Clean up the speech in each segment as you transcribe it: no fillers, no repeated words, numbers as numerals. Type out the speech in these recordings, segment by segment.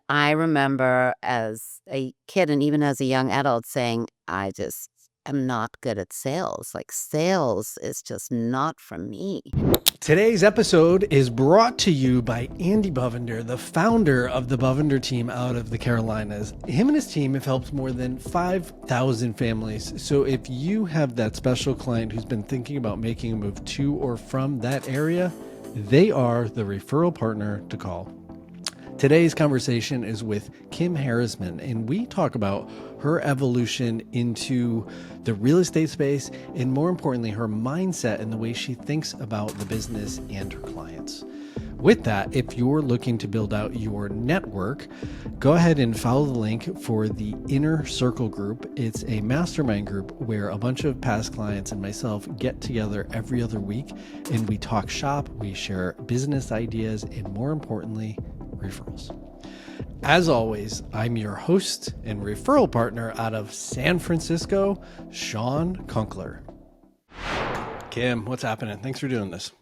I remember as a kid and even as a young adult saying, I just am not good at sales. Like sales is just not for me. Today's episode is brought to you by Andy Bovender, the founder of the Bovender team out of the Carolinas. Him and his team have helped more than 5,000 families. So if you have that special client who's been thinking about making a move to or from that area, they are the referral partner to call. Today's conversation is with Kim Harizman, and we talk about her evolution into the real estate space and, more importantly, her mindset and the way she thinks about the business and her clients. With that, if you're looking to build out your network, go ahead and follow the link for the Inner Circle group. It's a mastermind group where a bunch of past clients and myself get together every other week and we talk shop, we share business ideas, and more importantly, referrals. As always, I'm your host and referral partner out of San Francisco, Shawn Kunkler. Kim, what's happening? Thanks for doing this.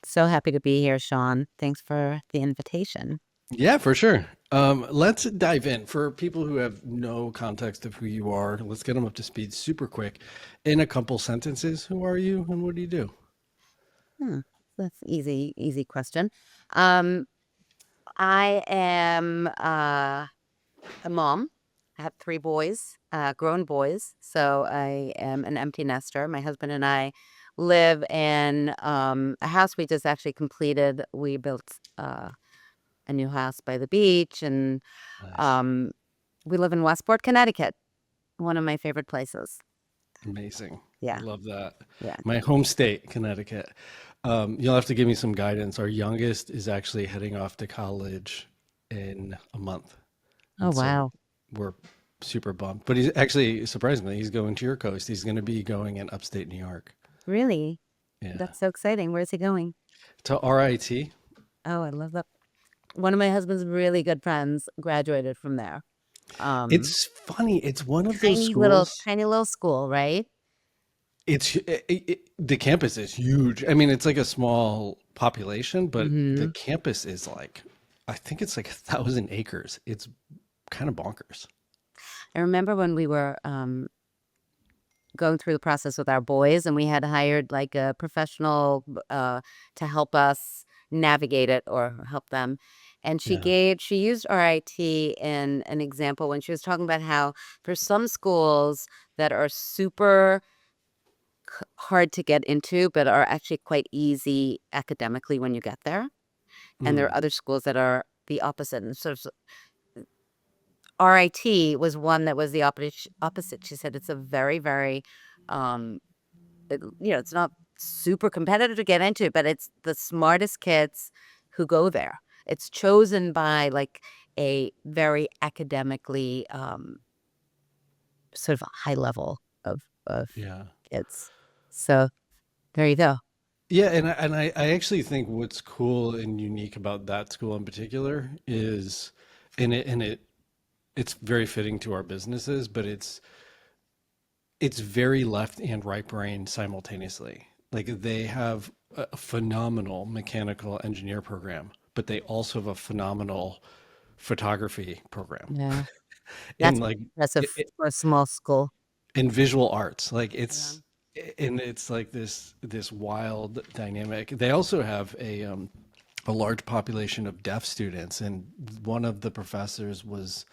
So happy to be here, Shawn. Thanks for the invitation. Yeah, for sure. Let's dive in. For people who have no context of who you are, let's get them up to speed super quick. In a couple sentences, who are you and what do you do? That's easy question. Um, I am a mom. I have 3 boys, grown boys. So I am an empty nester. My husband and I live in a house we just actually completed. We built a new house by the beach, and Nice. um, we live in Westport, Connecticut, one of my favorite places. Amazing. Yeah, Love that. yeah. My home state, Connecticut. You'll have to give me some guidance. Our youngest is actually heading off to college in a month. Oh, And so wow. we're super bummed. But he's actually, surprisingly, he's going to your coast. He's going to be going in upstate New York. Really? Yeah. That's so exciting. Where's he going? To RIT. Oh, I love that. One of my husband's really good friends graduated from there. Um, It's funny. It's one of those schools. tiny little school, right? The campus is huge. I mean, it's like a small population, but the Mm-hmm. campus is like, I think it's like 1,000 acres. It's kind of bonkers. I remember when we were going through the process with our boys, and we had hired like a professional to help us navigate it or help them. And Yeah. she used RIT in an example when she was talking about how for some schools that are super hard to get into, but are actually quite easy academically when you get there. And there Mm, are other schools that are the opposite. And sort of RIT was one that was the opposite. She said it's a very, very, um, it's not super competitive to get into, but it's the smartest kids who go there. It's chosen by like a very academically sort of high level of yeah. kids. So there you go. Yeah, and I actually think what's cool and unique about that school in particular is it's very fitting to our businesses, but it's very left and right brain simultaneously. Like they have a phenomenal mechanical engineer program, but they also have a phenomenal photography program. Yeah. And That's like impressive for a small school. in visual arts, like Yeah. it's like this wild dynamic. They also have a large population of deaf students, and one of the professors was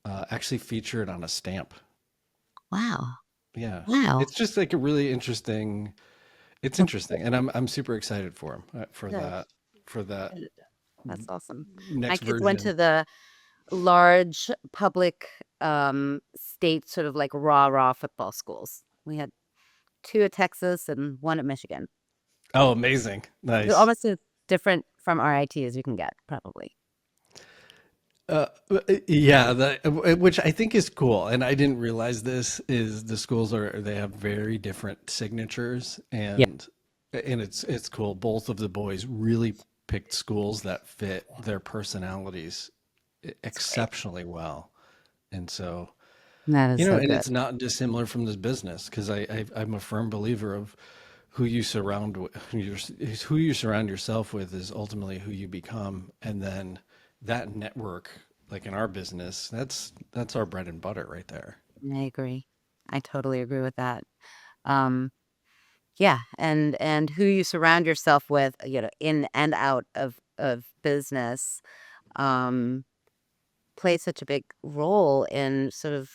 actually featured on a stamp. Wow. Yeah, Wow. it's just like a really interesting. It's interesting, and I'm super excited for him Good. for that Good. That's awesome. My next kids went version. to the large public state sort of like rah-rah football schools. We had 2 at Texas and 1 at Michigan. Oh, amazing, They're nice. almost as different from RIT as you can get, probably. Uh, yeah, which I think is cool, and I didn't realize this is the schools they have very different signatures, Yeah. and it's cool. Both of the boys really picked schools that fit their personalities It's great. exceptionally well, and so That is so and good. it's not dissimilar from this business because I'm a firm believer of who you surround who you surround yourself with is ultimately who you become, and then that network like in our business, that's our bread and butter right there. I agree. I totally agree with that. Um, yeah, and who you surround yourself with, in and out of business, um, plays such a big role in sort of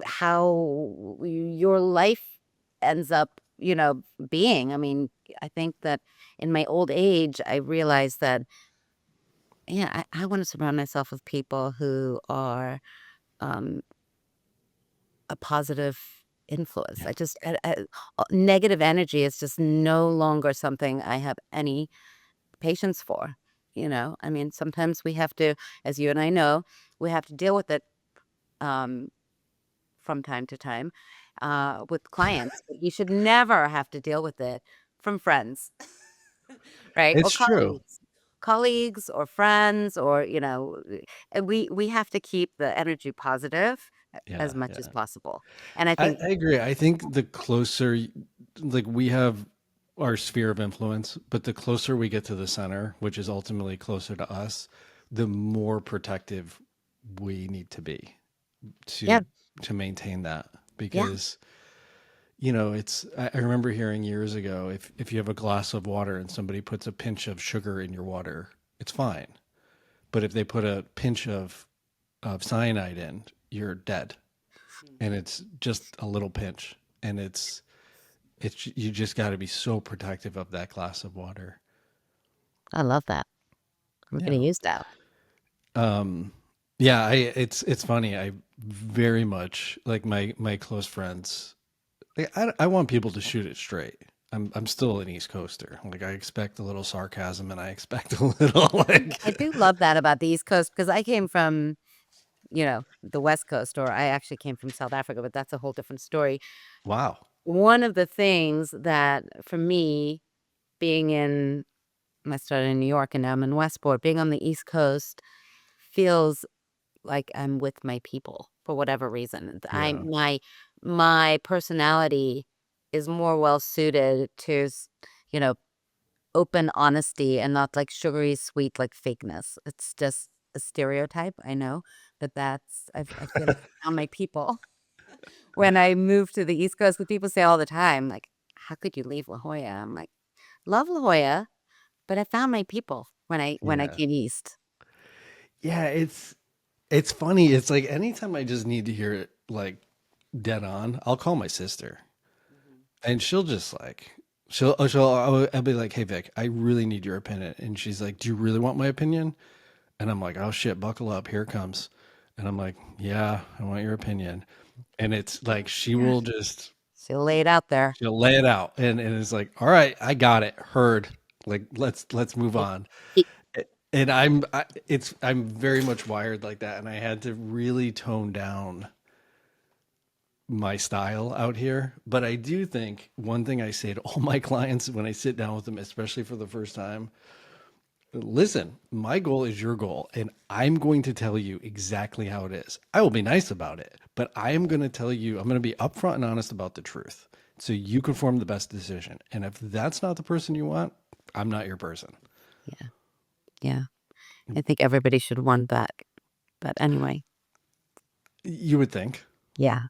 how your life ends up, being. I mean, I think that in my old age, I realized that, yeah, I want to surround myself with people who are um, a positive influence. Negative energy is just no longer something I have any patience for. I mean, sometimes we have to, as you and I know, we have to deal with it. Um, from time to time with clients, but you should never have to deal with it from friends, right? Or It's true. colleagues or friends, or and we have to keep the energy positive Yeah, as much as yeah. possible. And I I think, agree. I think the closer, like we have our sphere of influence, but the closer we get to the center, which is ultimately closer to us, the more protective we need to be yeah, to to maintain that. yeah, Because it's I remember hearing years ago, if you have a glass of water and somebody puts a pinch of sugar in your water, it's fine. But if they put a pinch of cyanide in, you're dead. And it's just a little pinch. And it's you just got to be so protective of that glass of water. I love that. I'm Yeah. going to use that. Um yeah, it's funny. I very much like my close friends. Like, I want people to shoot it straight. I'm still an East Coaster. Like I expect a little sarcasm and I expect a little like I do love that about the East Coast because I came from, the West Coast, or I actually came from South Africa, but that's a whole different story. wow. One of the things that for me, being I started in New York and now I'm in Westport, being on the East Coast feels like I'm with my people for whatever reason. Yeah. My personality is more well suited to, you know, open honesty and not like sugary sweet like fakeness. It's just a stereotype, I know, but I feel like I found my people. When I moved to the East Coast, what people say all the time, like, how could you leave La Jolla? I'm like, love La Jolla, but I found my people when I Yeah. came east. Yeah, it's funny. It's like anytime I just need to hear it like dead on, I'll call my sister. Mhm. And she'll just like I'll be like, "Hey Vic, I really need your opinion." And she's like, "Do you really want my opinion?" And I'm like, "Oh shit, buckle up, here it comes." And I'm like, "Yeah, I want your opinion." And it's like she Yeah. will just She laid out there. she'll lay it out, and it's like, "All right, I got it, heard. Like let's move It- on." it- And I'm very much wired like that, and I had to really tone down my style out here. But I do think one thing I say to all my clients when I sit down with them, especially for the first time, listen, my goal is your goal, and I'm going to tell you exactly how it is. I will be nice about it, but I am going to tell you, I'm going to be upfront and honest about the truth so you can form the best decision. And if that's not the person you want, I'm not your person. Yeah. Yeah. I think everybody should want that. But anyway, You would think. yeah.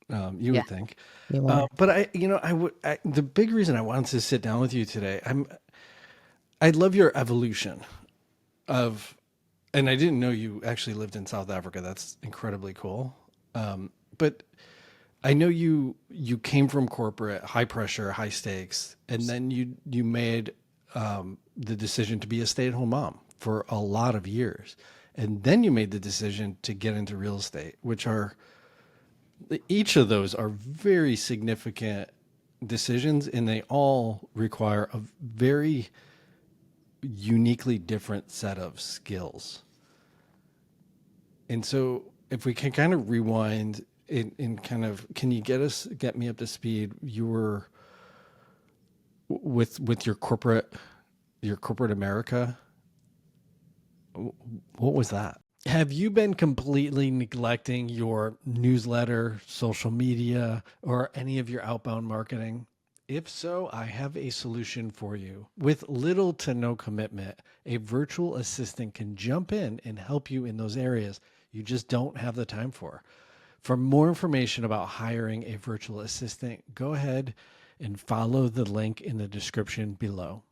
You Yeah. would think. You are. But the big reason I wanted to sit down with you today, I love your evolution of, and I didn't know you actually lived in South Africa. That's incredibly cool. But I know you came from corporate, high pressure, high stakes, and then you made the decision to be a stay at home mom for a lot of years, and then you made the decision to get into real estate, which are each of those are very significant decisions, and they all require a very uniquely different set of skills. And so, if we can kind of rewind in kind of, can you get me up to speed? You were with your corporate America. What was that? Have you been completely neglecting your newsletter, social media, or any of your outbound marketing? If so, I have a solution for you. With little to no commitment, a virtual assistant can jump in and help you in those areas you just don't have the time for. For more information about hiring a virtual assistant, go ahead and follow the link in the description below.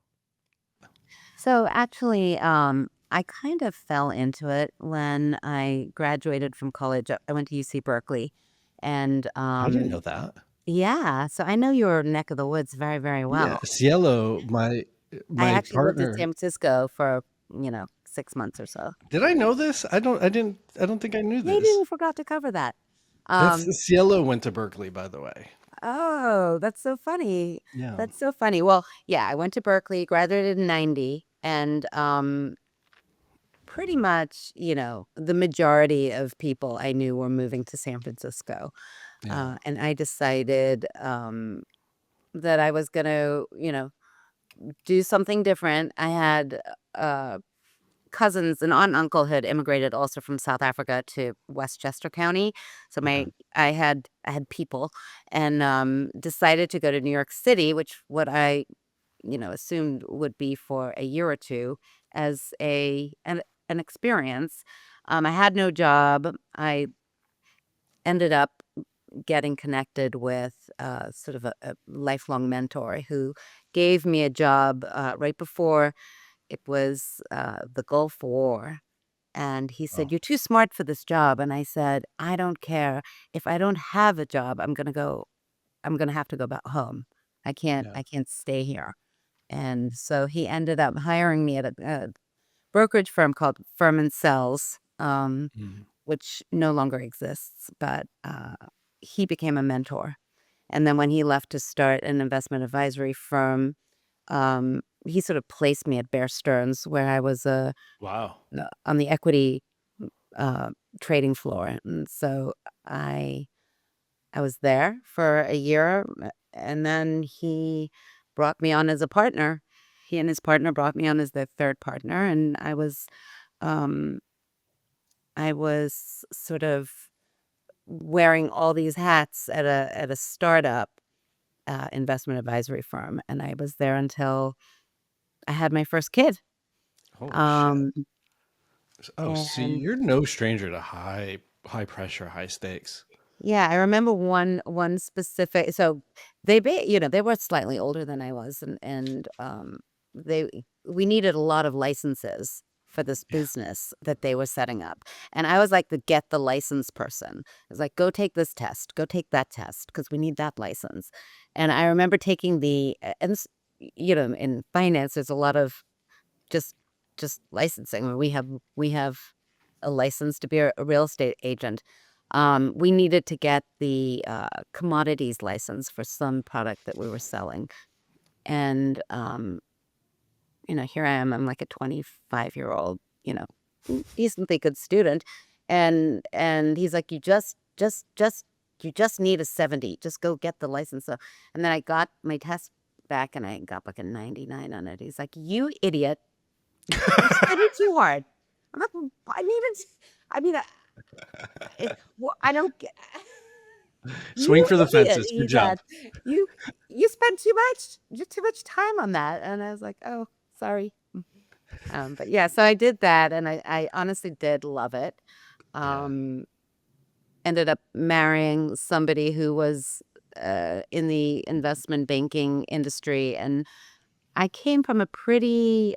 So actually, I kind of fell into it when I graduated from college. I went to UC Berkeley, and I didn't know that. yeah, so I know your neck of the woods very, very Yeah, well. Cielo, my I my actually lived in partner. San Francisco for 6 months or so. Did I know this? I don't think I knew Maybe this. we forgot to cover that. That's Um, Cielo went to Berkeley, by the way. oh, that's so funny. Yeah. That's so funny. Well, yeah, I went to Berkeley, graduated in 90, and pretty much, the majority of people I knew were moving to San Francisco. Yeah. And I decided that I was going to, do something different. I had uh, cousins, an aunt and uncle had immigrated also from South Africa to Westchester County. So Okay. I had people, and decided to go to New York City, which what I assumed would be for a year or two as an experience. I had no job. I ended up getting connected with sort of a lifelong mentor who gave me a job right before it was the Gulf War. And he Oh, said, "You're too smart for this job." And I said, "I don't care. If I don't have a job, I'm going to have to go back home. yeah. I can't stay here." And so he ended up hiring me at a brokerage firm called Firm and Sells, Mm. which no longer exists, but he became a mentor. And then when he left to start an investment advisory firm, he sort of placed me at Bear Stearns, where I was Wow. on the equity uh, trading floor. And so I I was there for a year, and then he brought me on as a partner. He and his partner brought me on as their third partner, and um, I was sort of wearing all these hats at a startup investment advisory firm, and I was there until I had my first kid. Holy shit. Um, Oh, see, and you're no stranger to high pressure, high stakes. Yeah, I remember one specific, so they were slightly older than I was, and they we needed a lot of licenses for this Yeah. business that they were setting up. And I was like the get the license person. I was like, "Go take this test, go take that test because we need that license." And I remember taking in finance there's a lot of just just licensing. We have a license to be a real estate agent. We needed to get the commodities license for some product that we were selling, and here I am. I'm like a 25-year-old, decently good student, and he's like, you just need a 70. Just go get the license. So, and then I got my test back, and I got like a 99 on it. He's like, "You idiot! You're studying too hard." I'm like, "Well, I needed. I mean, I don't get." Swing "You for the idiot," fences. he Good job. said. You spent too much time on that." And I was like, "Oh, sorry." But yeah, so I did that, and I honestly did love it. Yeah. Um, Ended up marrying somebody who was in the investment banking industry, and I came from a pretty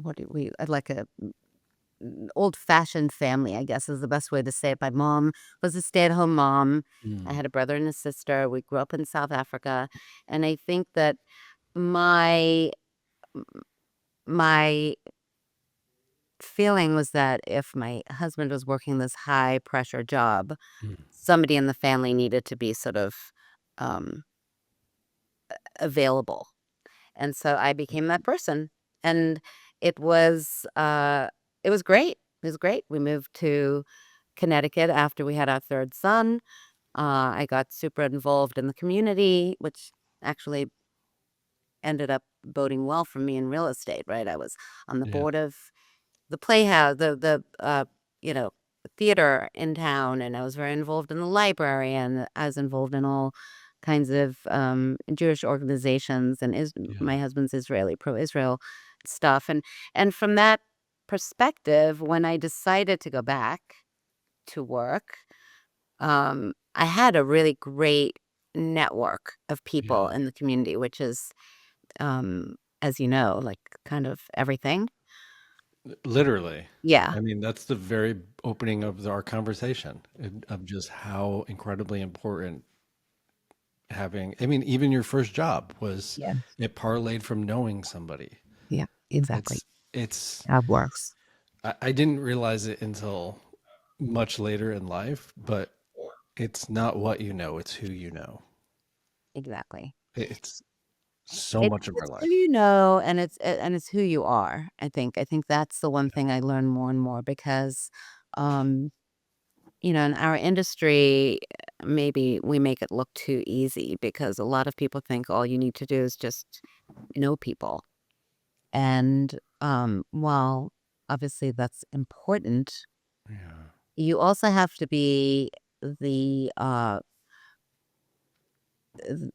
what do we like a old-fashioned family, I guess is the best way to say it. My mom was a stay-at-home mom. I Mm. had a brother and a sister. We grew up in South Africa, and I think that my my feeling was that if my husband was working this high-pressure job, Mm. somebody in the family needed to be sort of um, available. And so I became that person, and it was uh, it was great. It was great. We moved to Connecticut after we had our third son. I got super involved in the community, which actually ended up boding well for me in real estate, right? I was on the Yeah. board of the playhouse, the you know, theater in town, and I was very involved in the library, and I was involved in all kinds of Jewish organizations, and Yeah. my husband's Israeli, pro-Israel stuff. And from that perspective, when I decided to go back to work, I had a really great network of people Yeah. in the community, which is, as you know, like kind of everything. Literally. Yeah. I mean, that's the very opening of our conversation of just how incredibly important having, I mean, even your first job was, Yeah. it parlayed from knowing somebody. Yeah, exactly. It's, it's, That works. I didn't realize it until much later in life, but it's not what you know, it's who you know. Exactly. It's so much of our It's who life. you know, and it's who you are, I think. I think that's the one thing I learn more and more because, um, in our industry, maybe we make it look too easy because a lot of people think all you need to do is just know people. And, while obviously that's important, Yeah. you also have to be the,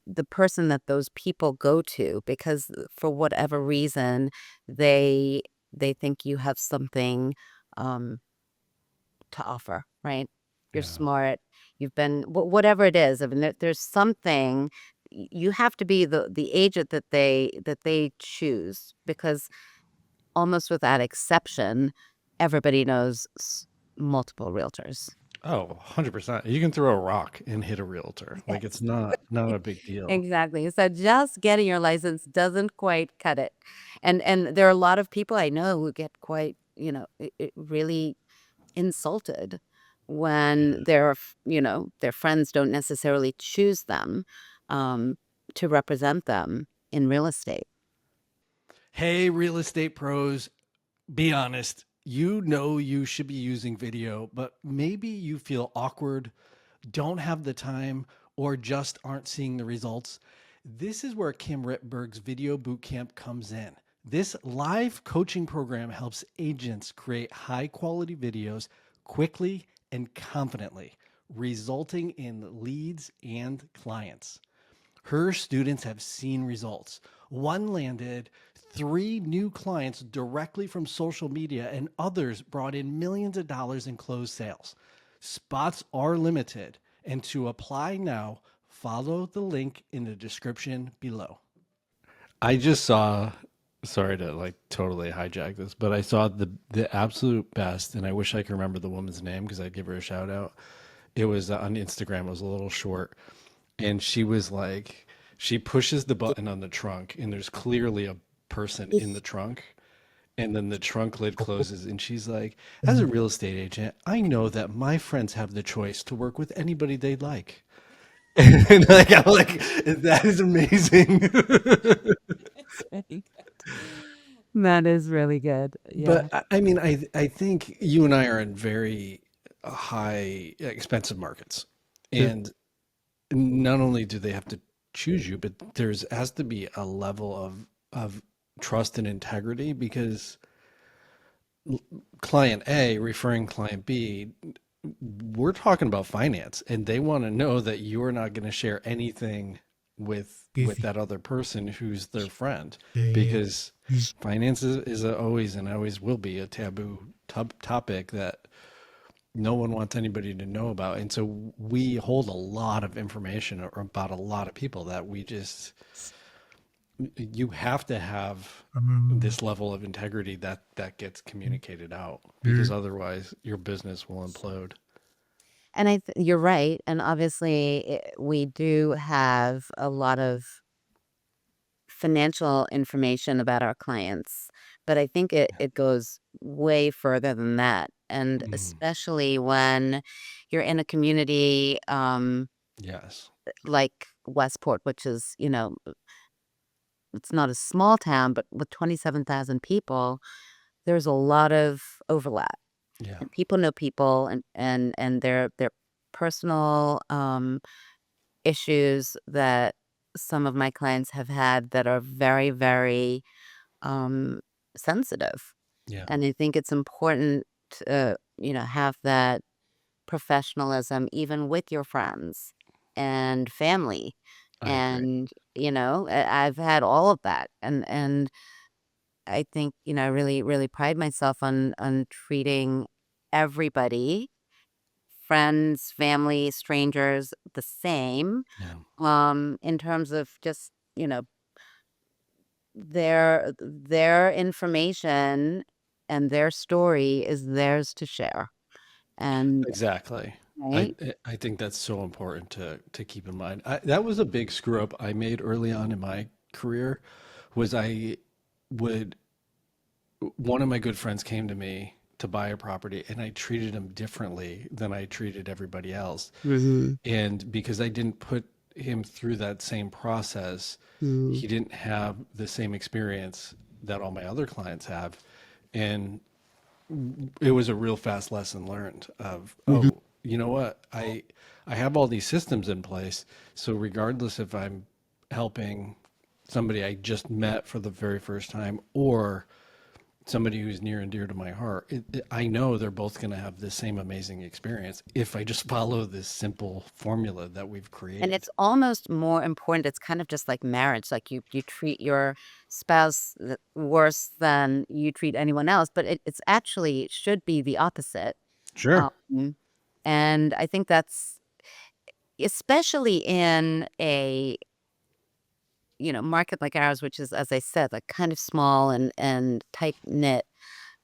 the person that those people go to because for whatever reason they think you have something um to offer, right? You're Yeah. smart, you've been whatever it is. I mean, there's something you have to be the agent that they choose because almost without exception everybody knows multiple realtors. Oh, 100%. You can throw a rock and hit a realtor. Like it's not a big deal. Exactly. So just getting your license doesn't quite cut it. And there are a lot of people I know who get quite, really insulted when their friends don't necessarily choose them um, to represent them in real estate. Hey, real estate pros, be honest. You know you should be using video, but maybe you feel awkward, don't have the time, or just aren't seeing the results. This is where Kim Rittberg's Video Bootcamp comes in. This live coaching program helps agents create high quality videos quickly and confidently, resulting in leads and clients. Her students have seen results. One landed 3 new clients directly from social media, and others brought in millions of dollars in closed sales. Spots are limited, and to apply now, follow the link in the description below. I just saw, sorry to like totally hijack this, but I saw the absolute best, and I wish I could remember the woman's name because I'd give her a shout out. It was on Instagram. It was a little short, and she was like, she pushes the button on the trunk, and there's clearly a person in the trunk. And then the trunk lid closes, and she's like, as a real estate agent, I know that my friends have the choice to work with anybody they'd like. And like, I'm like, that is amazing. It's really good. That is really good. But Yeah. I mean, I think you and I are in very high expensive markets, and not only do they have to choose you, but there's has to be a level of trust and integrity because client A referring client B, we're talking about finance, and they want to know that you're not going to share anything with that other person who's their friend because finance is always and always will be a taboo topic that no one wants anybody to know about. And so we hold a lot of information about a lot of people that we just, you have to have this level of integrity that gets communicated out because otherwise your business will implode. And you're right. And obviously, we do have a lot of financial information about our clients, but I think it goes way further than that. And Mm, especially when you're in a community yes. like Westport, which is, it's not a small town, but with 27,000 people, there's a lot of overlap. Yeah. And people know people and their personal issues that some of my clients have had that are very, very sensitive. Yeah. And I think it's important to, have that. professionalism, even with your friends and family. I agree. And, I've had all of that. And I think, I really, really pride myself on treating everybody, friends, family, strangers, the same, Yeah. in terms of just, their information and their story is theirs to share. And Exactly. right. I think that's so important to keep in mind. That was a big screw up I made early on in my career. Was I would One of my good friends came to me to buy a property, and I treated him differently than I treated everybody else. Mm-hmm. And because I didn't put him through that same process, Mm-hmm. he didn't have the same experience that all my other clients have. And it was a real fast lesson learned of, oh, you know what? I have all these systems in place. So regardless if I'm helping somebody I just met for the very first time or somebody who's near and dear to my heart, I know they're both going to have the same amazing experience if I just follow this simple formula that we've And created. it's almost more important. It's kind of just like marriage. Like you treat your spouse worse than you treat anyone else, but it's actually it should be the opposite. Sure. Um, and I think that's especially in a market like ours, which is, as I said, like kind of small and tight knit.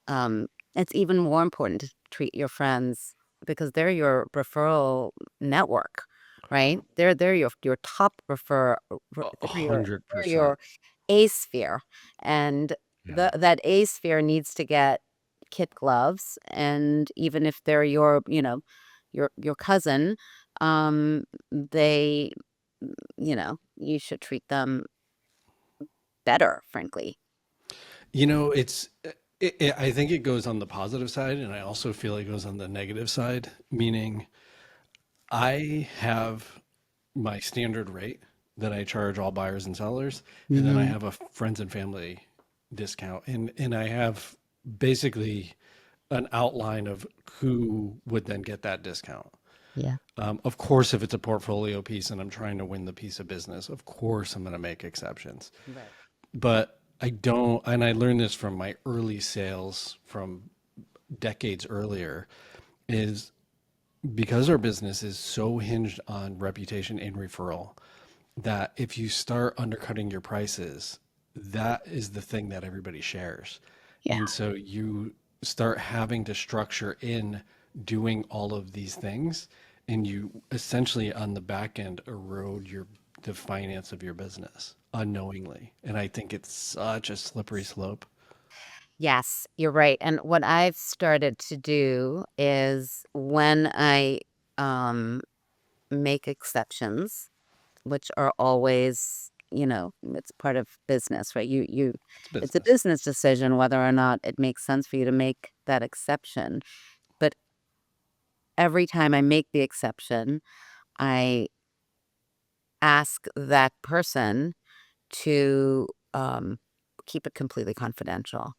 Um, it's even more important to treat your friends because they're your referral network, right? They're your top A hundred they're percent. your A sphere, and Yeah. that A sphere needs to get kid gloves, and even if they're your cousin, they you should treat them better, frankly. I think it goes on the positive side, and I also feel it goes on the negative side, meaning I have my standard rate that I charge all buyers and sellers, and then I Hmm. have a friends and family discount, and I have basically an outline of who would then get that discount. Yeah. Of course, if it's a portfolio piece and I'm trying to win the piece of business, of course I'm going to make exceptions. Right. But I don't, and I learned this from my early sales from decades earlier, is because our business is so hinged on reputation and referral that if you start undercutting your prices, that is the thing that everybody shares. Yeah. And so you start having to structure in doing all of these things, and you essentially on the back end erode the finance of your business unknowingly. And I think it's such a slippery slope. Yes, you're right. And what I've started to do is when I make exceptions, which are always, it's part of business, right? It's It's a business. business decision whether or not it makes sense for you to make that exception. But every time I make the exception, I ask that person to keep it completely confidential.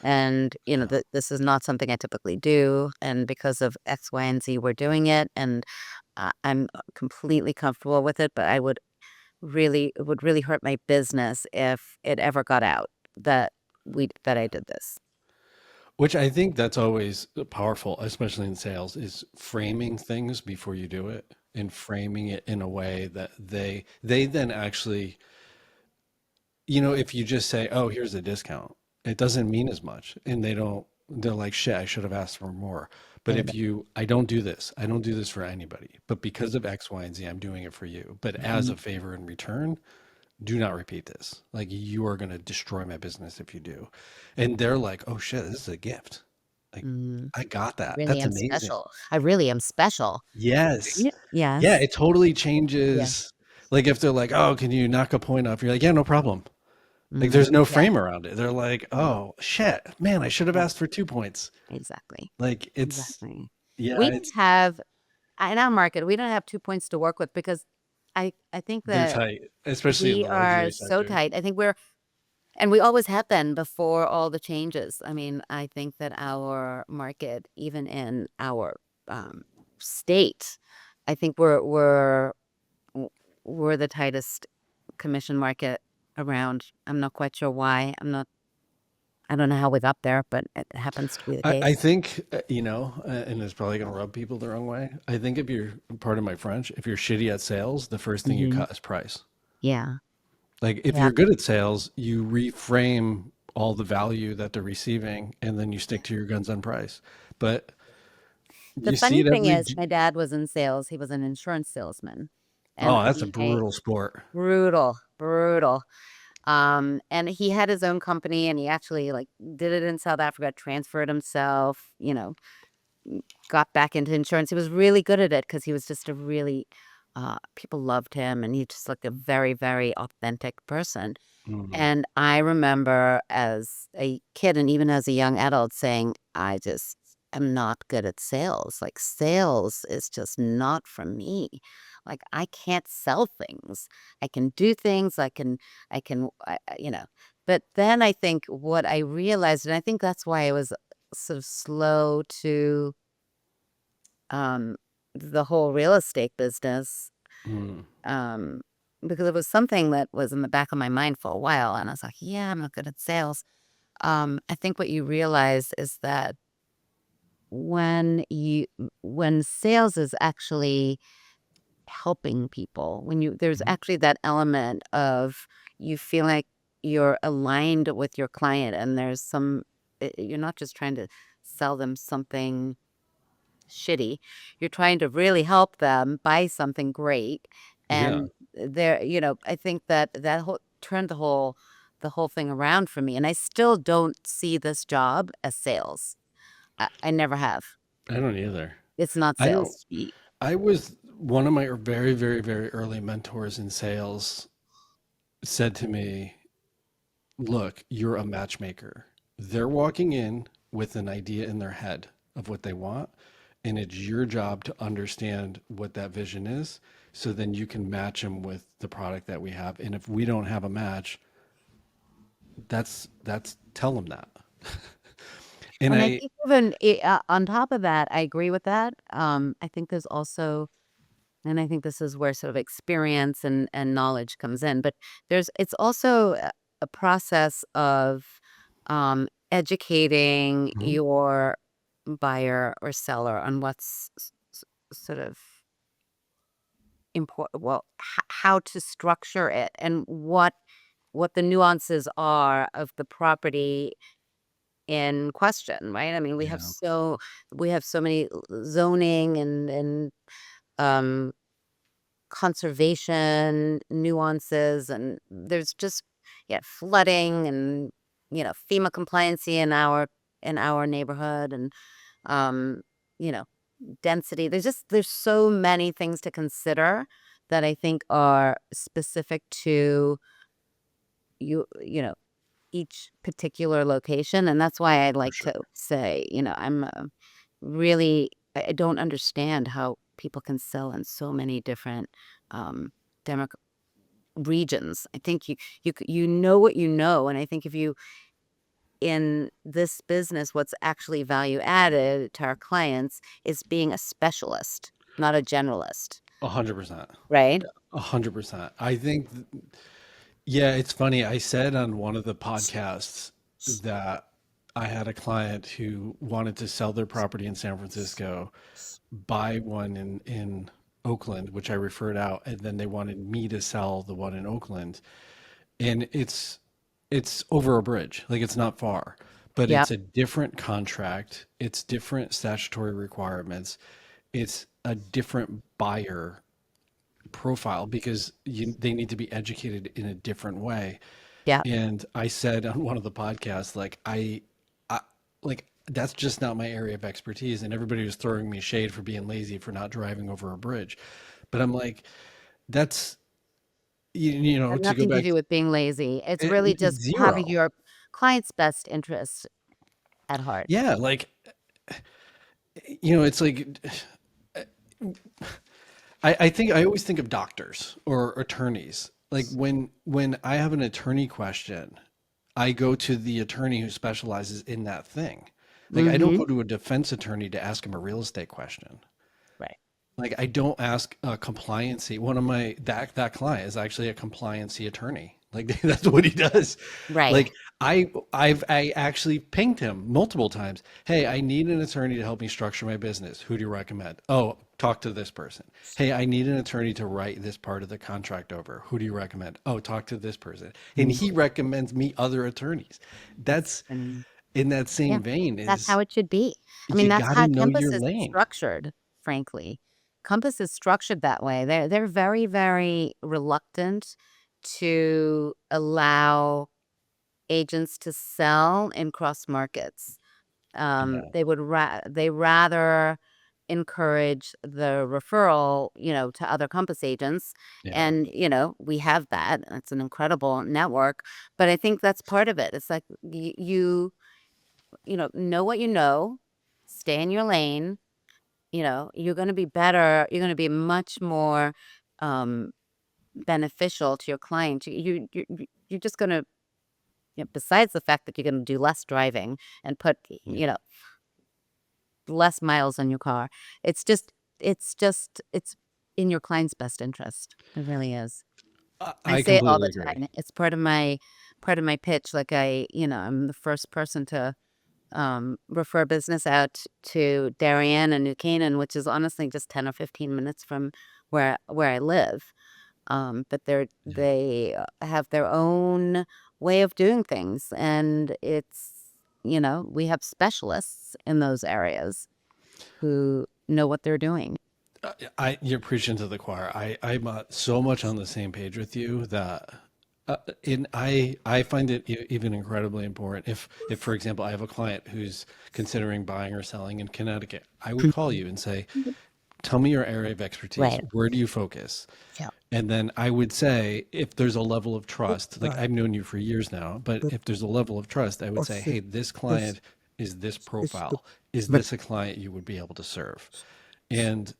And, Yeah. this is not something I typically do. And because of X, Y, and Z, we're doing it. And I'm completely comfortable with it. But it would really hurt my business if it ever got out that I did this. Which I think that's always powerful, especially in sales, is framing things before you do it and framing it in a way that they then actually, if you just say, "Oh, here's a discount," it doesn't mean as much, and they're like, "Shit, I should have asked for more." But Right. if I don't do this, I don't do this for anybody, but because of X, Y, and Z, I'm doing it for you. But as Mhm. a favor in return, do not repeat this. Like you are going to destroy my business if you do. And they're like, "Oh shit, this is a gift." Like, Mm, I got I that. really That's am amazing. special. I really am special. Yes. Yeah, Yes. it totally Yeah. changes. Like if they're like, "Oh, can you knock a point off?" You're like, "Yeah, no problem." Like Mm, there's no yeah. frame around it. They're like, Yeah. "Oh, shit. Man, I should have Yeah. asked for 2 points." Exactly. Like it's Exactly. yeah, We don't it's have in our market, we don't have 2 points to work with because I think they're that tight, especially in we the are luxury so sector. tight. I think we always have been before all the changes. I mean, I think that our market, even in our state, I think we're the tightest commission market around. I'm not quite sure why. I don't know how we got there, but it happens to be the I case. think, and it's probably going to rub people the wrong way. I think if you're, pardon my French, if you're shitty at sales, the first thing you Hmm. cut is price. Yeah. Like if Yeah. you're good at sales, you reframe all the value that they're receiving and then you stick to your guns on price. But The you see funny it thing every, is, my dad was in sales. He was an insurance salesman, and oh, that's a brutal sport. brutal, brutal. And he had his own company, and he actually like did it in South Africa, transferred himself, got back into insurance. He was really good at it because he was just a really, people loved him, and he just looked a very, very authentic person. Mhm. And I remember as a kid and even as a young adult saying, I just am not good at sales. Like, sales is just not for me. Like, I can't sell things. I can do things. But then I think what I realized, and I think that's why I was sort of slow to um, the whole real estate business, Mm. um, because it was something that was in the back of my mind for a while, and I was like, "Yeah, I'm not good at sales." I think what you realize is that when sales is actually helping people, when there's Mhm. actually that element of you feel like you're aligned with your client, and you're not just trying to sell them something shitty. You're trying to really help them buy something great. Yeah, And I think that whole turned the whole thing around for me. And I still don't see this job as sales. I never have. I don't either. It's not I don't, sales. I was one of my very, very, very early mentors in sales said to me, look, you're a matchmaker. They're walking in with an idea in their head of what they want, and it's your job to understand what that vision is. So then you can match them with the product that we have. And if we don't have a match, that's tell them that. And And I I think even on top of that, I agree with that. I think there's also, and I think this is where sort of experience and knowledge comes in, but it's also a process of educating Mhm. your buyer or seller on what's sort of important, well, how to structure it and what the nuances are of the property in question, right? I mean, Yeah, we have so many zoning and um conservation nuances, and there's just, yeah, flooding and FEMA compliancy in our neighborhood, and um you know density. There's so many things to consider that I think are specific to you know each particular location, and that's why I for like to sure. say, I'm really I don't understand how people can sell in so many different um democ regions. I think you know what you know, and I think if you in this business, what's actually value added to our clients is being a specialist, not a generalist, 100%. right? 100%. I think, yeah, it's funny. I said on one of the podcasts that I had a client who wanted to sell their property in San Francisco, buy one in Oakland, which I referred out, and then they wanted me to sell the one in Oakland. And it's over a bridge. Like it's not far, but Yep. it's a different contract. It's different statutory requirements. It's a different buyer profile because they need to be educated in a different way. Yep. And I said on one of the podcasts, like I like that's just not my area of expertise. And everybody was throwing me shade for being lazy for not driving over a bridge. But I'm like, that's Has to go nothing to back, do with being lazy. It's really just having zero. your client's best interests at heart. Yeah, like it's like I think I always think of doctors or attorneys. Like when I have an attorney question, I go to the attorney who specializes in that thing. Like I don't Mhm. go to a defense attorney to ask him a real estate question. Right. Like I don't ask a compliancy. One of my that client is actually a compliancy attorney. Like that's what he does. Right. Like I actually pinged him multiple times. Hey, I need an attorney to help me structure my business. Who do you recommend? Oh, talk to this person. Hey, I need an attorney to write this part of the contract over. Who do you recommend? Oh, talk to this person. And he recommends me other attorneys. That's And in that yeah, same vein that's how is it should be. I mean, you that's got to how know Compass your is lane. structured, frankly. Compass is structured that way. They're very, very reluctant to allow agents to sell in cross markets. Yeah. They rather encourage the referral, to other Compass agents. Yeah. And, we have that. It's an incredible network. But I think that's part of it. It's like know what you know, stay in your lane. You're going to be better. You're going to be much more um, beneficial to your client. You're just going to, besides the fact that you're going to do less driving and put, Yeah. less miles on your car. It's in your client's best interest. It really is. I I say it all completely the agree. time. It's part of my pitch. Like I'm the first person to refer business out to Darien and New Canaan, which is honestly just 10 or 15 minutes from where I live. But Yeah. they have their own way of doing things, and we have specialists in those areas who know what they're doing. You're preaching to the choir. I'm so much on the same page with you that, I find it even incredibly important. If for example, I have a client who's considering buying or selling in Connecticut, I would call you and say, tell me your area of expertise. Right. Where do you focus? Yeah. And then I would say, if there's a level of trust, like I've known you for years now, but if there's a level of trust, I would say, hey, this client is this profile. Is this a client you would be able to serve? And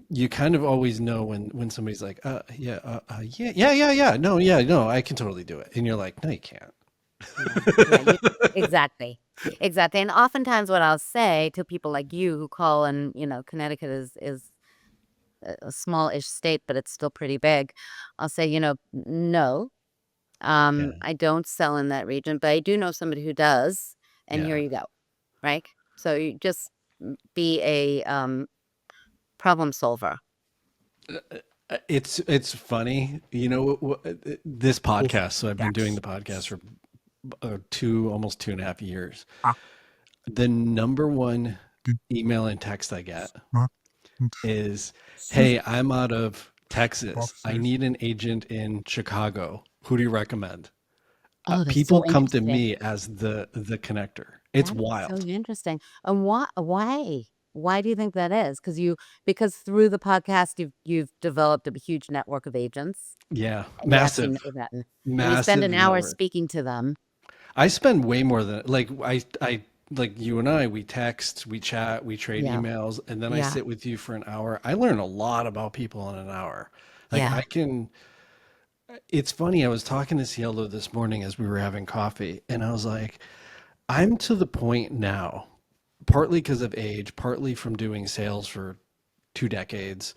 you kind of always know when somebody's like, yeah, no, yeah, no, I can totally do it. And you're like, no, you can't. Yeah. Yeah. Exactly. Exactly. And oftentimes what I'll say to people like you who call, and, Connecticut is a small-ish state, but it's still pretty big. I'll say, no, Yeah. I don't sell in that region, but I do know somebody who does. And here Yeah. you go. Right. So you just be a problem solver. It's funny, this podcast. So I've been doing the podcast for almost 2.5 years. The number one email and text I get is, hey, I'm out of Texas. I need an agent in Chicago. Who do you recommend? Oh, that's People so come to interesting. me as the connector. It's That is so wild. interesting. And why? Why do you think that is? Because through the podcast you've developed a huge network of agents, Yeah, and you actually massive, know that, and you spend massive an hour network. speaking to them. I spend way more than like I like you and I. We text, we chat, we trade Yeah. emails, and then I Yeah. sit with you for an hour. I learn a lot about people in an hour. Like I Yeah. can. It's funny. I was talking to Cielo this morning as we were having coffee, and I was like, I'm to the point now, partly because of age, partly from doing sales for 2 decades,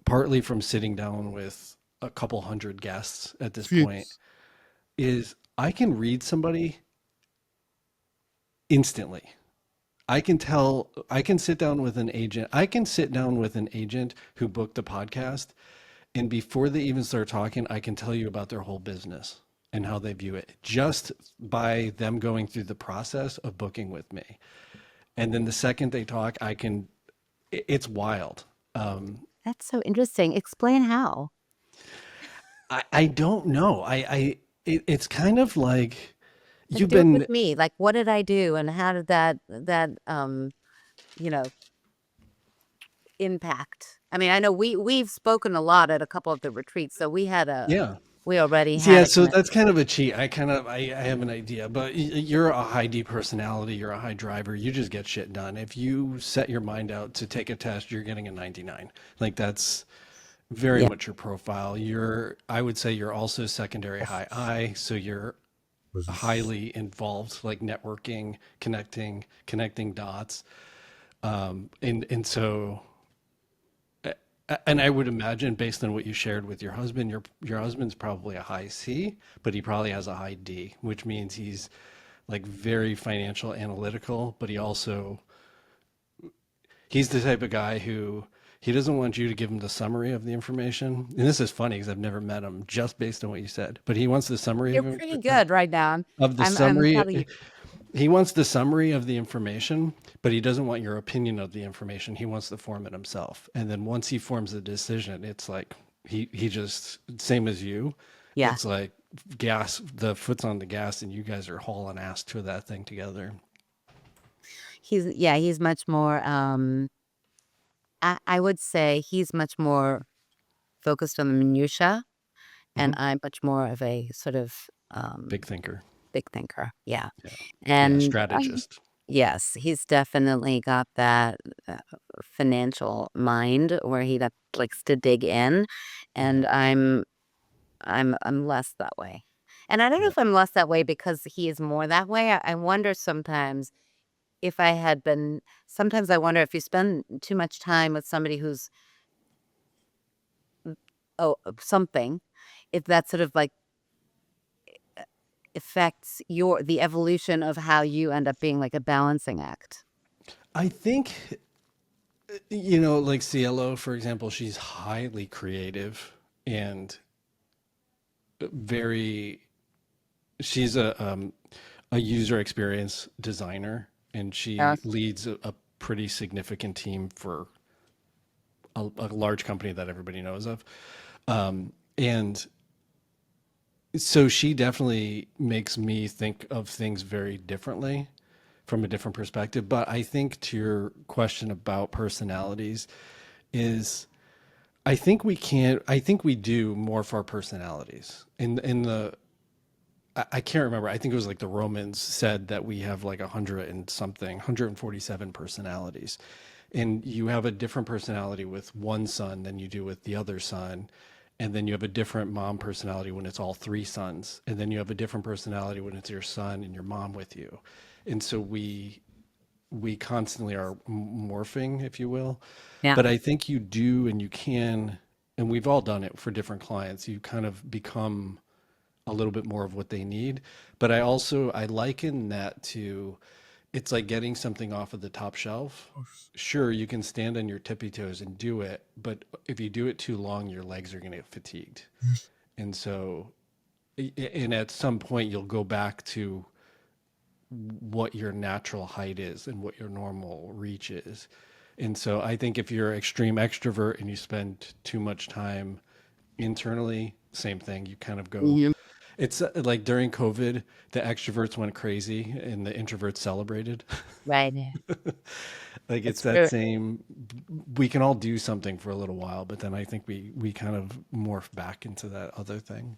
partly from sitting down with a couple hundred guests at this point, is I can read somebody instantly. I can sit down with an agent. I can sit down with an agent who booked a podcast, and before they even start talking, I can tell you about their whole business and how they view it just by them going through the process of booking with me. And then the second they talk, it's wild. That's so interesting. Explain how. I don't know. It's kind of like Like, you've do it been, with me. Like, what did I do, and how did that you know, impact? I mean, I know we've spoken a lot at a couple of the retreats, so yeah. we already had Yeah, a so connection. that's kind of a cheat. I have an idea, but you're a high D personality, you're a high driver. You just get shit done. If you set your mind out to take a test, you're getting a 99. Like that's very Yeah. much your profile. I would say you're also secondary high I, so you're highly involved, like networking, connecting dots. And so And I would imagine, based on what you shared with your husband, your husband's probably a high C, but he probably has a high D, which means he's like very financial analytical, but he's the type of guy who he doesn't want you to give him the summary of the information. And this is funny because I've never met him just based on what you said, but he wants the summary You're pretty good right now. of the I'm proud of summary. you. He wants the summary of the information, but he doesn't want your opinion of the information. He wants to form it himself. And then once he forms a decision, it's like he just same as you. Yeah. It's like the foot's on the gas, and you guys are hauling ass to that thing together. He's much more I would say he's much more focused on the minutia, and Hmm. I'm much more of a sort of Big thinker. big thinker. Yeah. Yeah. Yeah. And Strategist. yes, he's definitely got that financial mind where likes to dig in, Yeah. and I'm less that way. And I don't know Yeah. if I'm less that way because he is more that way. I wonder sometimes if I had been sometimes I wonder if you spend too much time with somebody who's something, if that sort of like affects the evolution of how you end up being like a balancing act. I think, like CLO, for example, she's highly creative and very she's a user experience designer, and she Yes. leads a pretty significant team for a large company that everybody knows of. And so she definitely makes me think of things very differently from a different perspective. But I think to your question about personalities is I think we do more for our personalities. In the I can't remember. I think it was like the Romans said that we have like 147 personalities. And you have a different personality with one son than you do with the other son. And then you have a different mom personality when it's all three sons. And then you have a different personality when it's your son and your mom with you. And so we constantly are morphing, if you will. Yeah. But I think you do and you can, and we've all done it for different clients. You kind of become a little bit more of what they need. But I liken that to it's like getting something off of the top shelf. Sure, you can stand on your tippy toes and do it, but if you do it too long, your legs are going to get fatigued. And so, and at some point, you'll go back to what your natural height is and what your normal reach is. And so, I think if you're an extreme extrovert and you spend too much time internally, same thing. You kind of go, Mhm. it's like during COVID, the extroverts went crazy and the introverts celebrated. Right. Yeah. Like it's It's that true. same, we can all do something for a little while, but then I think we kind of morph back into that other thing.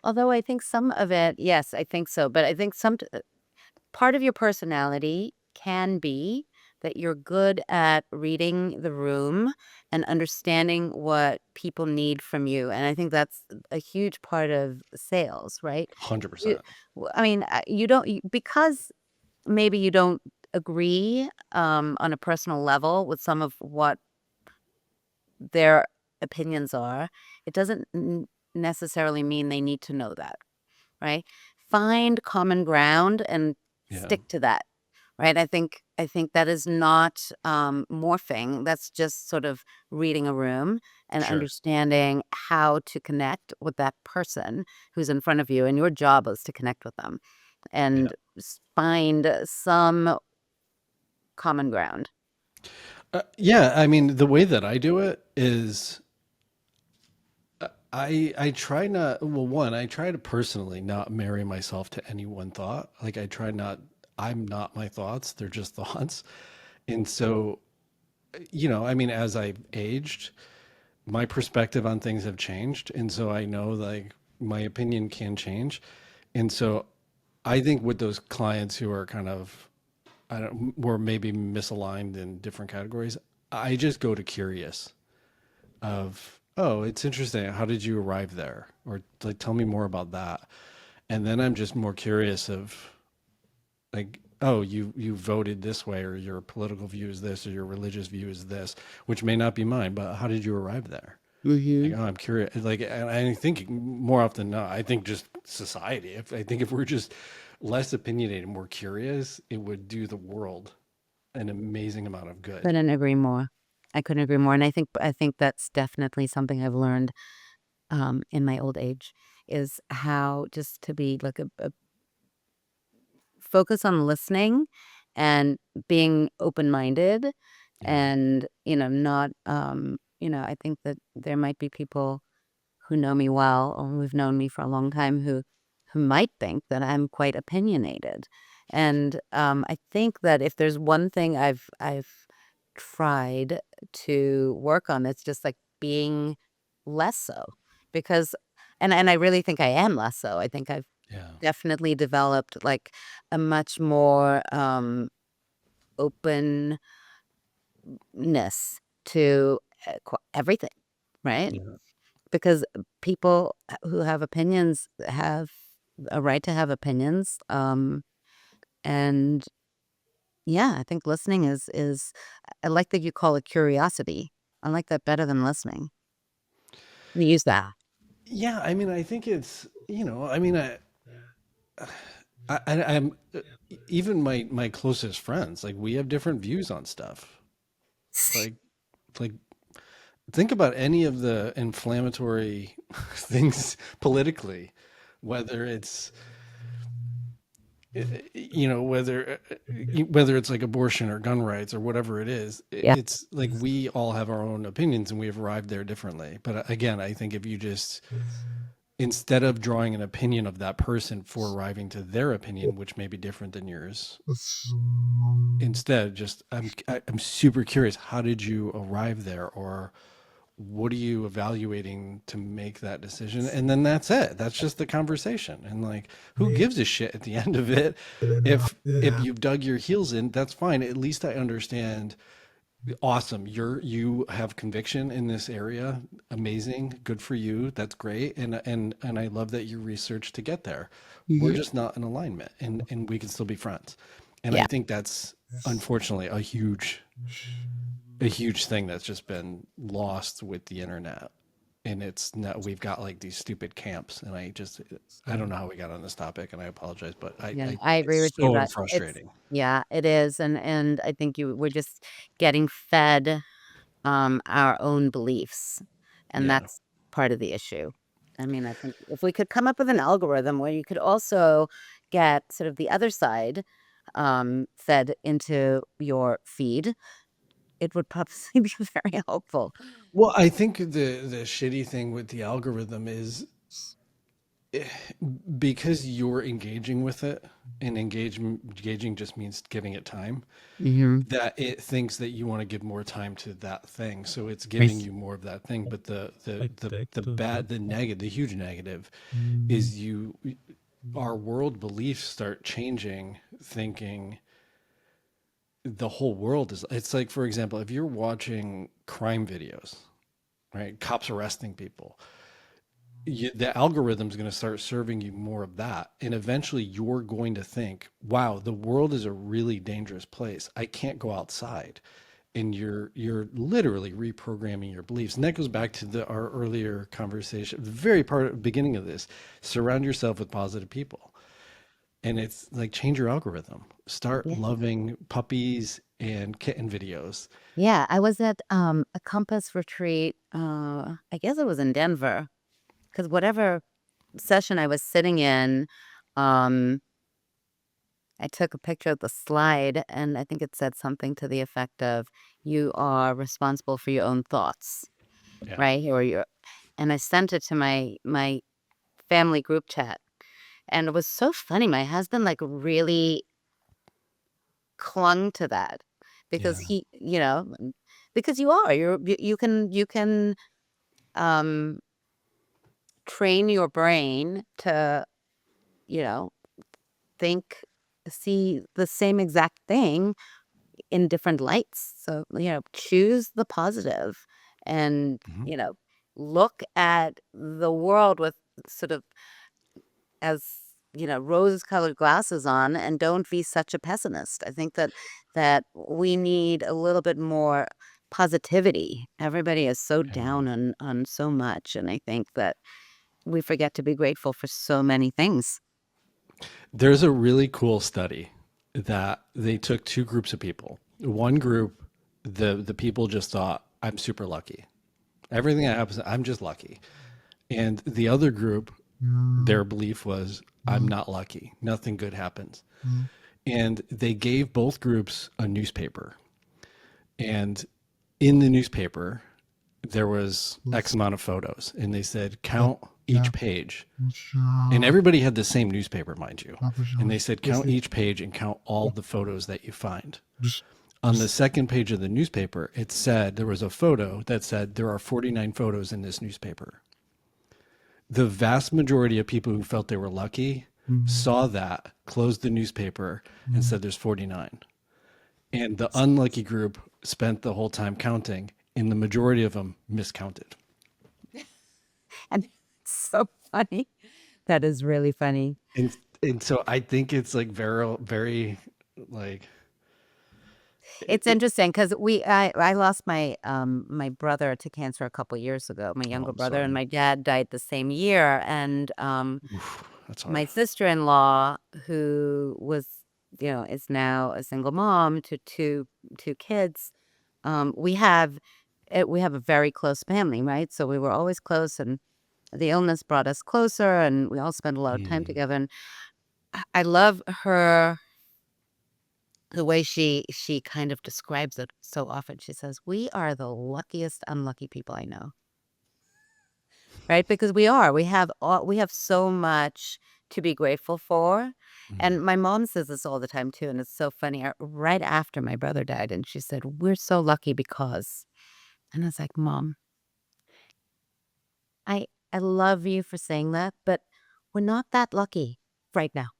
Although I think some of it, yes, I think so. But I think part of your personality can be that you're good at reading the room and understanding what people need from you. And I think that's a huge part of sales, right? You, 100%. I mean, because maybe you don't agree on a personal level with some of what their opinions are, it doesn't necessarily mean they need to know that, right? Find common ground and Yeah, stick to that, right? I think that is not morphing. That's just sort of reading a room and sure. understanding how to connect with that person who's in front of you, and your job is to connect with them Yeah. and find some common ground. Yeah, I mean, the way that I do it is I try not well one I try to personally not marry myself to any one thought. Like I try not I'm not my thoughts, they're just thoughts. And so, I mean, as I've aged, my perspective on things have changed, and so I know like my opinion can change. And so I think with those clients who are kind of I don't were maybe misaligned in different categories, I just go to curious of, oh, it's interesting. How did you arrive there? Or like, tell me more about that. And then I'm just more curious of like, oh, you voted this way, or your political view is this, or your religious view is this, which may not be mine, but how did you arrive there? Like, Mm-hmm. oh, I'm curious. Like, and I think more often than not, I think just society. If I think if we're just less opinionated and more curious, it would do the world an amazing amount of good. Couldn't agree more. I couldn't agree more. And I think that's definitely something I've learned in my old age is how just to be like a focus on listening and being open-minded Yeah. and, not, I think that there might be people who know me well or who've known me for a long time who might think that I'm quite opinionated. And I think that if there's one thing I've tried to work on, it's just like being less so. Because and I really think I am less so. I think I've Yeah. definitely developed like a much more openness to everything, right? Yeah. Because people who have opinions have a right to have opinions. And yeah, I think listening is I like that you call it curiosity. I like that better than listening. You use that. Yeah. I mean, I think it's, I mean, I'm even my closest friends, like we have different views on stuff. Like, like think about any of the inflammatory things politically, whether it's whether it's like abortion or gun rights or whatever it is. Yeah. It's like we all have our own opinions and we've arrived there differently. But again, I think if you just, instead of drawing an opinion of that person for arriving to their opinion, which may be different than yours, instead just I'm super curious, how did you arrive there, or what are you evaluating to make that decision? And then that's it. That's just the conversation. And like, who gives a shit at the end of it? If you've dug your heels in, that's fine. At least I understand. Awesome. You have conviction in this area. Amazing. Good for you. That's great. And I love that you researched to get there. We're Mhm. just not in alignment, and we can still be friends. And I Yeah. think that's unfortunately a huge thing that's just been lost with the internet. And it's not, we've got like these stupid camps, and I don't know how we got on this topic, and I apologize, but Yeah, I agree it's with you so that it's frustrating. yeah, it is, and I think we're just getting fed our own beliefs, and Yeah. that's part of the issue. I mean, I think if we could come up with an algorithm where you could also get sort of the other side fed into your feed, it would probably be very helpful. Well, I think the shitty thing with the algorithm is, because you're engaging with it, and engaging just means giving it time, Hmm. that it thinks that you want to give more time to that thing, so it's giving Right. you more of that thing. But the huge negative is our world beliefs start changing, thinking the whole world is, it's like, for example, if you're watching crime videos, right, cops arresting people, the algorithm's going to start serving you more of that, and eventually you're going to think, wow, the world is a really dangerous place, I can't go outside. And you're literally reprogramming your beliefs. And that goes back to our earlier conversation, the very beginning of this: surround yourself with positive people. And it's like, change your algorithm, start Yeah. loving puppies and kitten videos. Yeah, I was at a Compass retreat. I guess it was in Denver because whatever session I was sitting in, um, I took a picture of the slide, and I think it said something to the effect of, "You are responsible for your own thoughts," Yeah. right? And I sent it to my family group chat, and it was so funny. My husband like really clung to that because Yeah. because you can um train your brain to you know think see the same exact thing in different lights. So, choose the positive and, Mhm. look at the world with sort of as rose-colored glasses on and don't be such a pessimist. I think that we need a little bit more positivity. Everybody is so Yeah. down on so much, and I think that we forget to be grateful for so many things. There's a really cool study that they took two groups of people. One group, the people just thought, I'm super lucky. Everything that happens, I'm just lucky. And the other group, their belief was, I'm not lucky. Nothing good happens. And they gave both groups a newspaper. And in the newspaper, there was X amount of photos. And they said, count each page. And everybody had the same newspaper, mind you. And they said, count each page and count all the photos that you find. On the second page of the newspaper, it said there was a photo that said there are 49 photos in this newspaper. The vast majority of people who felt they were lucky saw that, closed the newspaper, and said there's 49. And the unlucky group spent the whole time counting, and the majority of them miscounted. And it's so funny. That is really funny. And so I think it's like very like It's interesting because I lost my brother to cancer a couple years ago, my oh, younger I'm brother, and sorry. my dad died the same year. And Oof, that's my hard. sister-in-law, who is now a single mom to two kids, we have a very close family, right? So we were always close, and the illness brought us closer, and we all spent a lot of time Mm, together. And I love her, the way she kind of describes it so often. She says, "We are the luckiest unlucky people I know." Right? Because we are. We have so much to be grateful for. mm, And my mom says this all the time too, and it's so funny. Right after my brother died, and she said, "We're so lucky because," and I was like, "Mom, I love you for saying that, but we're not that lucky right now.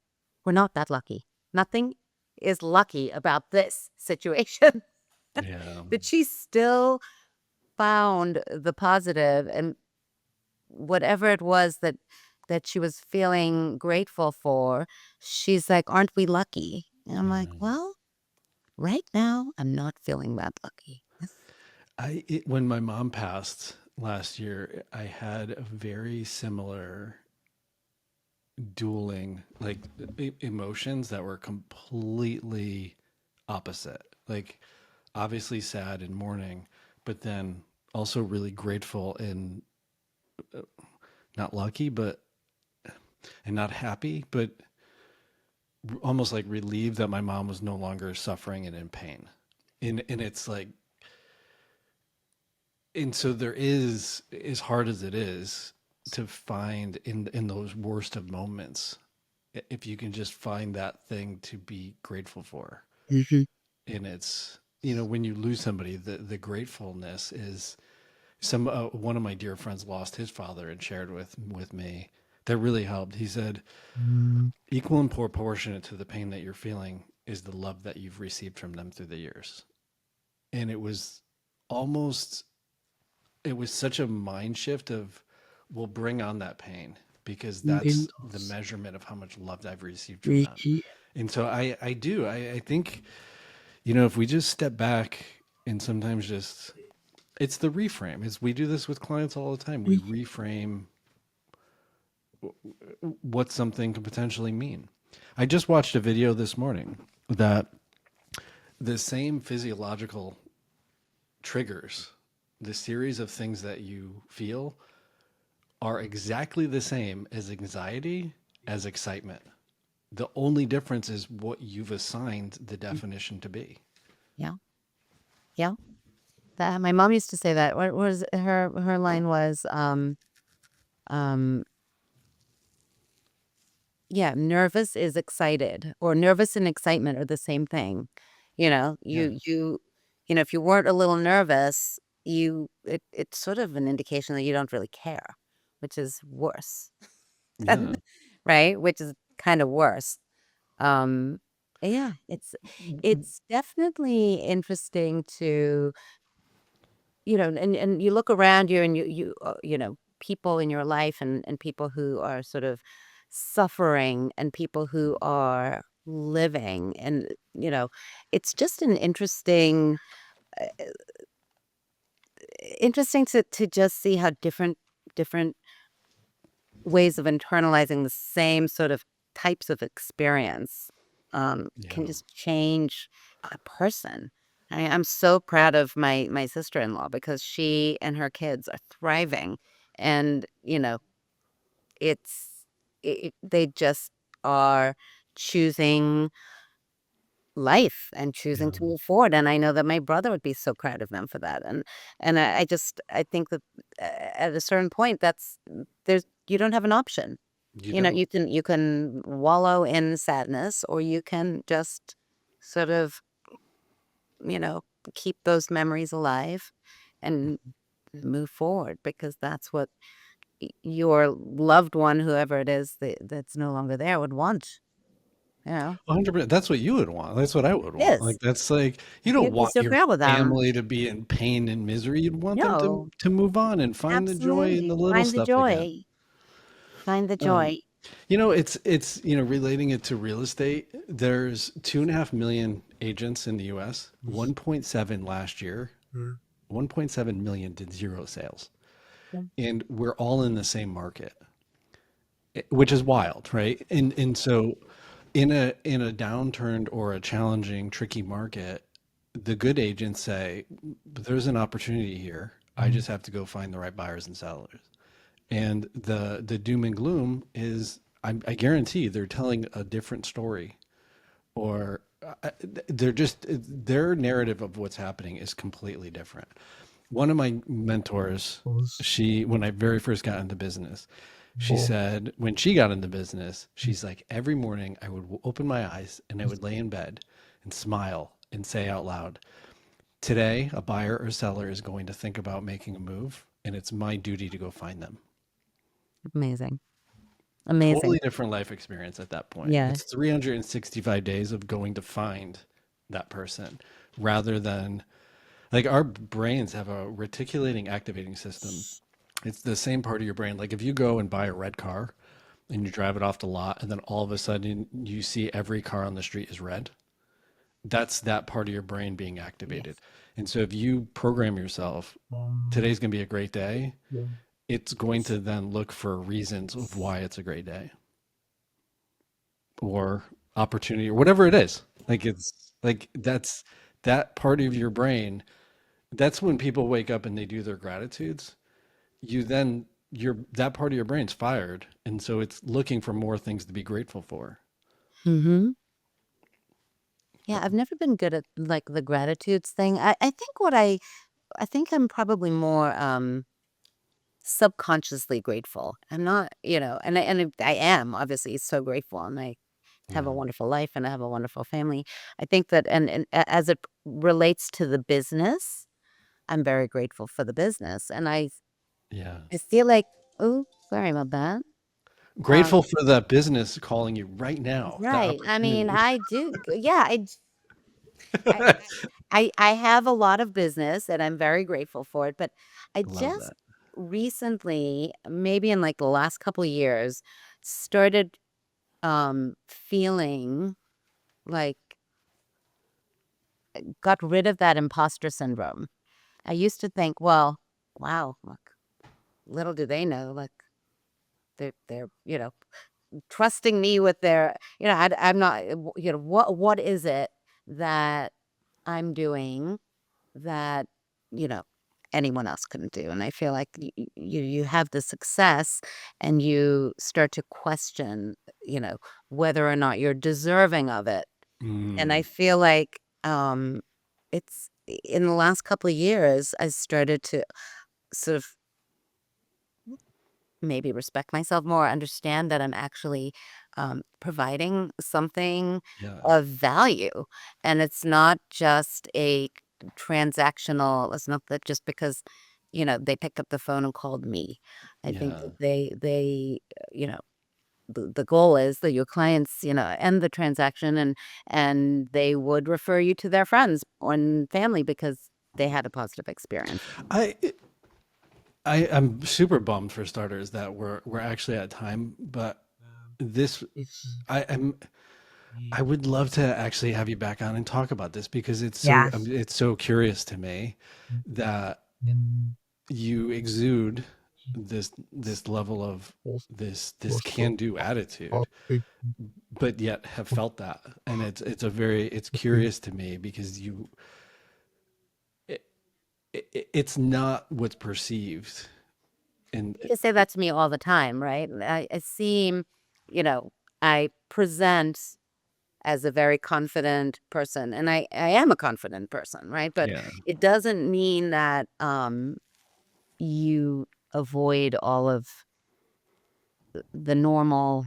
We're not that lucky. Nothing is lucky about this situation." yeah. But she still found the positive, and whatever it was that she was feeling grateful for, she's like, "Aren't we lucky?" And I'm like, Yeah. "Well, right now, I'm not feeling that lucky." When my mom passed last year, I had a very similar dueling like emotions that were completely opposite. Like obviously sad and mourning, but then also really grateful and not lucky, but and not happy, but almost like relieved that my mom was no longer suffering and in pain. And it's like, and so there is, as hard as it is to find in those worst of moments, if you can just find that thing to be grateful for. Mhm. And it's, when you lose somebody, the gratefulness is one of my dear friends lost his father and shared with me. That really helped. He said, equal and proportionate to the pain that you're feeling is the love that you've received from them through the years. And almost, it was such a mind shift of, we'll bring on that pain because that's the measurement of how much love I've received from them. And so I think, if we just step back and sometimes just, it's the reframe. Is we do this with clients all the time. We reframe what something could potentially mean. I just watched a video this morning that the same physiological triggers, the series of things that you feel, are exactly the same as anxiety, as excitement. The only difference is what you've assigned the definition to be. Yeah, yeah. That my mom used to say that. What was her line was, um, yeah, nervous is excited, or nervous and excitement are the same thing. You know, Yeah. if you weren't a little nervous, it's sort of an indication that you don't really care, which is worse. Yeah. Right? Which is kind of worse. Um, yeah, it's definitely interesting to, and you look around you, and people in your life, and people who are sort of suffering and people who are living. And, it's just an interesting to just see how different ways of internalizing the same sort of types of experience can Yeah. just change a person. I'm so proud of my sister-in-law because she and her kids are thriving, and it's they just are choosing life and choosing Yeah. to move forward. And I know that my brother would be so proud of them for that. And I think that at a certain point, there's you don't have an option. You don't. You can wallow in sadness, or you can just sort of you know keep those memories alive and move forward, because that's what your loved one, whoever it is that's no longer there, would want. 100%. That's what you would want. That's what I would want. Like Yes, that's like you don't you'd be want so your proud with them. family to be in pain and misery. You'd want them to No, move on and find the joy in absolutely. the little Find the stuff again. joy. Find the Um, joy. it's relating it to real estate. There's 2.5 million agents in the U.S. 1.7 last year. 1.7 million did zero sales, Yeah. and we're all in the same market, which is wild, right? And so in a downturned or a challenging, tricky market, the good agents say, "There's an opportunity here. I just have to go find the right buyers and sellers." And the doom and gloom is, I guarantee they're telling a different story, or they're just their narrative of what's happening is completely different. One of my mentors, she when I very first got into business, she said when she got into business, she's like every morning I would open my eyes and I would lay in bed and smile and say out loud, "Today, a buyer or seller is going to think about making a move, and it's my duty to go find them." Amazing. Totally Amazing. different life experience at that point. Yeah. It's 365 days of going to find that person rather than like our brains have a reticulating activating system. It's the same part of your brain. Like if you go and buy a red car and you drive it off the lot and then all of a sudden you see every car on the street is red, that's that part of your brain being activated. Yes. And so if you program yourself, today's going to be a great day, it's going to then look for reasons of why it's a great day or opportunity or whatever it is. Like it's like that's that part of your brain. That's when people wake up and they do their gratitudes. You then your that part of your brain's fired, and so it's looking for more things to be grateful for. Mm-hmm. Yeah, I've never been good at like the gratitudes thing. I think I think I'm probably more subconsciously grateful. I'm not, and I am obviously so grateful, and I have a Yeah, wonderful life and I have a wonderful family. I think that, as it relates to the business, I'm very grateful for the business, and yeah. I feel like, oh, sorry about that. Grateful for that business calling you right now. That Right. I mean, opportunity. I do. Yeah, I, I have a lot of business, and I'm very grateful for it. But I Love just that. recently, maybe in like the last couple of years, started feeling like got rid of that imposter syndrome. I used to think, well, wow, look, little do they know, like they're trusting me with their, I'm not, what is it that I'm doing that, you know, anyone else couldn't do? And I feel like you have the success, and you start to question, whether or not you're deserving of it. And I Mm, feel like it's in the last couple of years, I started to sort of maybe respect myself more, understand that I'm actually providing something yeah, of value. And it's not just a transactional, it's not that just because, they picked up the phone and called me. I think yeah. that you know, the goal is that your clients, end the transaction, and they would refer you to their friends and family because they had a positive experience. I I'm super bummed for starters that we're actually at time, but this I would love to actually have you back on and talk about this because Yeah. it's so curious to me that you exude this level of this can-do attitude, but yet have felt that. And it's curious to me because it, it's not what's perceived. And You say that to me all the time, right? I seem, you know, I present as a very confident person, and I am a confident person, right? But yeah, it doesn't mean that you avoid all of the normal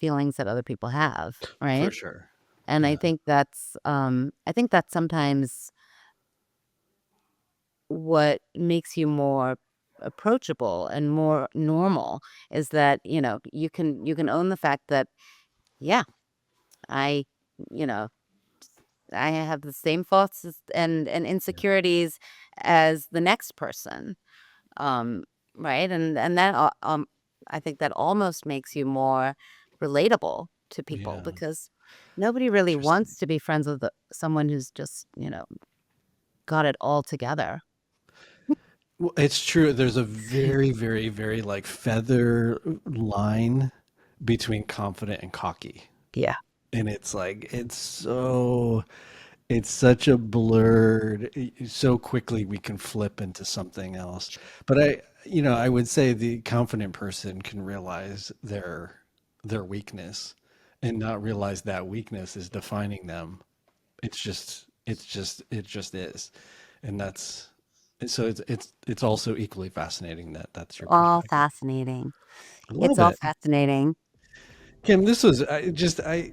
feelings that other people have, for right? sure. And Yeah, I think that's sometimes what makes you more approachable and more normal is that, you can own the fact that, yeah, I, you know, I have the same thoughts and insecurities as the next person. Um, right? And that I think that almost makes you more relatable to people yeah. because nobody really Interesting. wants to be friends with someone who's just, got it all together. Well, it's true. There's a very, very, very like feather line between confident and cocky. Yeah. And it's like, it's such a blurred, so quickly we can flip into something else. But I would say the confident person can realize their weakness and not realize that weakness is defining them. It just is. And it's also equally fascinating that that's your All perspective. fascinating. I It's love all it. fascinating. Kim, this was I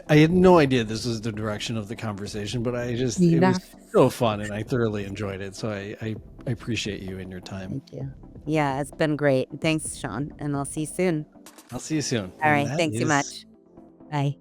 had no idea this was the direction of the conversation, but it Yeah. was so fun and I thoroughly enjoyed it. So I appreciate you and your time. Thank you. Yeah, it's been great. Thanks, Sean, and I'll see you soon. I'll see you soon. All And right. that Thanks so is much. Bye.